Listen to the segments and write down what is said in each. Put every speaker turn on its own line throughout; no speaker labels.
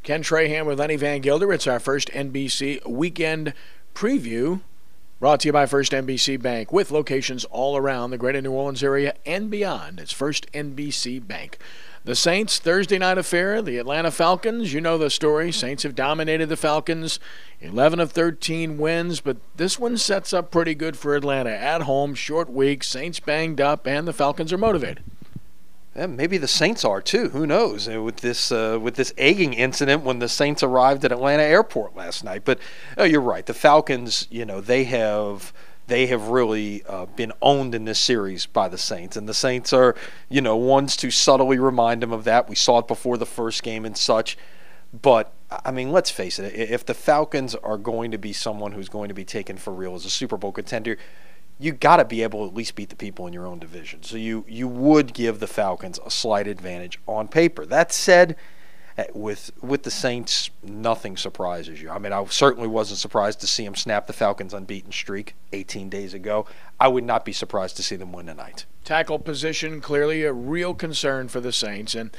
Ken Trahan with Lenny Vangilder. It's our first NBC weekend preview, brought to you by First NBC Bank, with locations all around the greater New Orleans area and beyond. It's First NBC Bank. The Saints, Thursday night affair, the Atlanta Falcons. You know the story. Saints have dominated the Falcons, 11 of 13 wins, but this one sets up pretty good for Atlanta. At home, short week, Saints banged up, and the Falcons are motivated.
Yeah, maybe the Saints are too. Who knows? With this egging incident when the Saints arrived at Atlanta Airport last night. But you're right. The Falcons, they have really been owned in this series by the Saints, and the Saints are, ones to subtly remind them of that. We saw it before the first game and such. But I mean, let's face it. If the Falcons are going to be someone who's going to be taken for real as a Super Bowl contender, you got to be able to at least beat the people in your own division. So you would give the Falcons a slight advantage on paper. That said, with the Saints, nothing surprises you. I mean, I certainly wasn't surprised to see them snap the Falcons' unbeaten streak 18 days ago. I would not be surprised to see them win tonight.
Tackle position, clearly a real concern for the Saints. And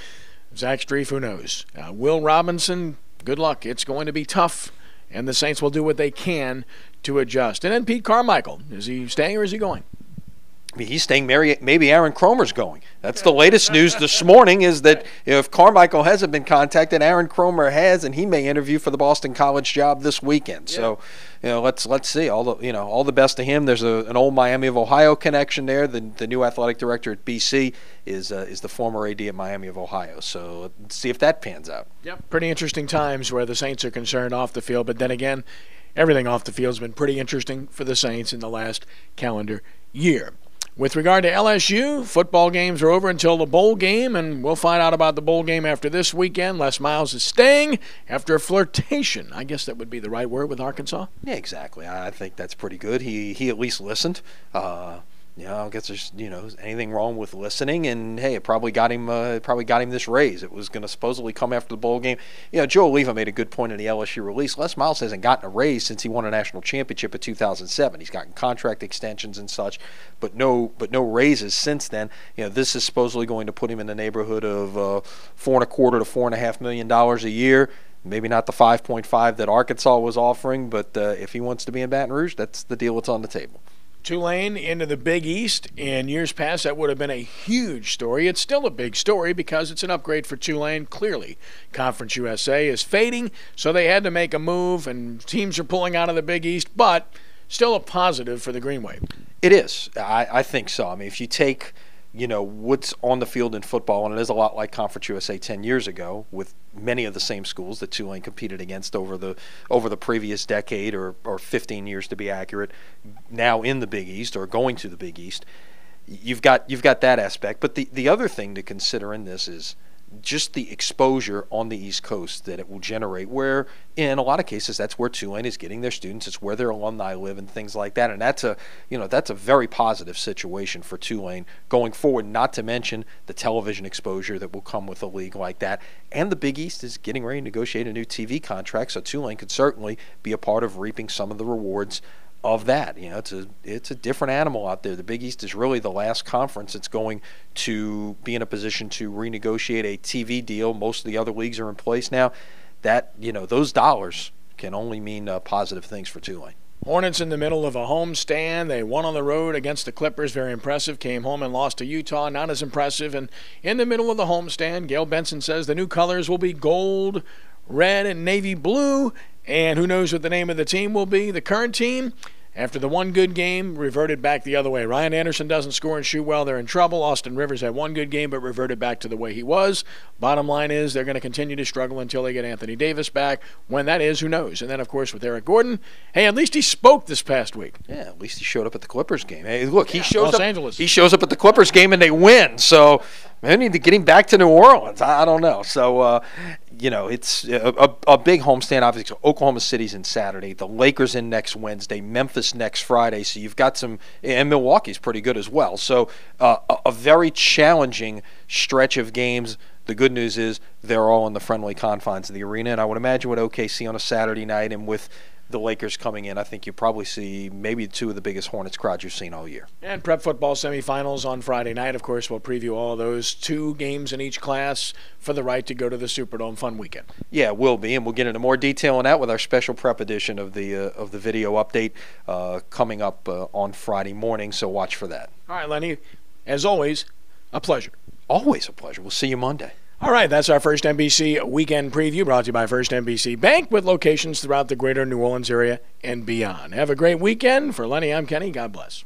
Zach Strief, who knows? Will Robinson, good luck. It's going to be tough, and the Saints will do what they can to adjust. And then Pete Carmichael, is he staying or is he going?
I mean, he's staying. Maybe Aaron Cromer's going. That's the latest news this morning, is that if Carmichael hasn't been contacted, Aaron Cromer has, and he may interview for the Boston College job this weekend. Yeah. So, let's see. All the best to him. There's an old Miami of Ohio connection there. The new athletic director at BC is the former AD at Miami of Ohio. So let's see if that pans out.
Yep, pretty interesting times where the Saints are concerned off the field, but then again, everything off the field has been pretty interesting for the Saints in the last calendar year. With regard to LSU, football games are over until the bowl game, and we'll find out about the bowl game after this weekend. Les Miles is staying after a flirtation. I guess that would be the right word with Arkansas.
Yeah, exactly. I think that's pretty good. He at least listened. I guess there's anything wrong with listening, and hey, it probably got him this raise. It was going to supposedly come after the bowl game. Joe Oliva made a good point in the LSU release. Les Miles hasn't gotten a raise since he won a national championship in 2007. He's gotten contract extensions and such, but no raises since then. This is supposedly going to put him in the neighborhood of $4.25 to $4.5 million a year. Maybe not the 5.5 that Arkansas was offering, but if he wants to be in Baton Rouge, that's the deal that's on the table.
Tulane into the Big East. In years past, that would have been a huge story. It's still a big story because it's an upgrade for Tulane. Clearly, Conference USA is fading, so they had to make a move, and teams are pulling out of the Big East, but still a positive for the Green Wave.
It is. I think so. I mean, if you take what's on the field in football, and it is a lot like Conference USA 10 years ago, with many of the same schools that Tulane competed against over the previous decade or 15 years to be accurate, now in the Big East or going to the Big East. You've got that aspect. But the other thing to consider in this is just the exposure on the East Coast that it will generate, where in a lot of cases that's where Tulane is getting their students, it's where their alumni live and things like that, and that's a very positive situation for Tulane going forward, not to mention the television exposure that will come with a league like that. And the Big East is getting ready to negotiate a new TV contract, so Tulane could certainly be a part of reaping some of the rewards of that. It's a different animal out there. The Big East is really the last conference that's going to be in a position to renegotiate a TV deal. Most of the other leagues are in place now. That those dollars can only mean positive things for Tulane.
Hornets in the middle of a homestand. They won on the road against the Clippers. Very impressive. Came home and lost to Utah. Not as impressive. And in the middle of the homestand, Gail Benson says the new colors will be gold, red, and navy blue. And who knows what the name of the team will be. The current team, after the one good game, reverted back the other way. Ryan Anderson doesn't score and shoot well. They're in trouble. Austin Rivers had one good game but reverted back to the way he was. Bottom line is they're going to continue to struggle until they get Anthony Davis back. When that is, who knows? And then, of course, with Eric Gordon, hey, at least he spoke this past week.
Yeah, at least he showed up at the Clippers game. Hey, look, he shows
Los Angeles.
He shows up at the Clippers game and they win. So they need to get him back to New Orleans. I don't know. So, it's a big homestand. Obviously, Oklahoma City's in Saturday. The Lakers in next Wednesday. Memphis next Friday. So you've got some, and Milwaukee's pretty good as well. So a very challenging stretch of games. The good news is they're all in the friendly confines of the arena, and I would imagine with OKC on a Saturday night and with the Lakers coming in, I think you probably see maybe two of the biggest Hornets crowds you've seen all year.
And prep football semifinals on Friday night. Of course, we'll preview all of those, 2 games in each class for the right to go to the Superdome. Fun weekend.
Yeah, it will be, and we'll get into more detail on that with our special prep edition of the video update coming up on Friday morning, so watch for that.
All right, Lenny, as always, a pleasure.
Always a pleasure. We'll see you Monday.
All right, that's our First NBC weekend preview brought to you by First NBC Bank with locations throughout the greater New Orleans area and beyond. Have a great weekend. For Lenny, I'm Kenny. God bless.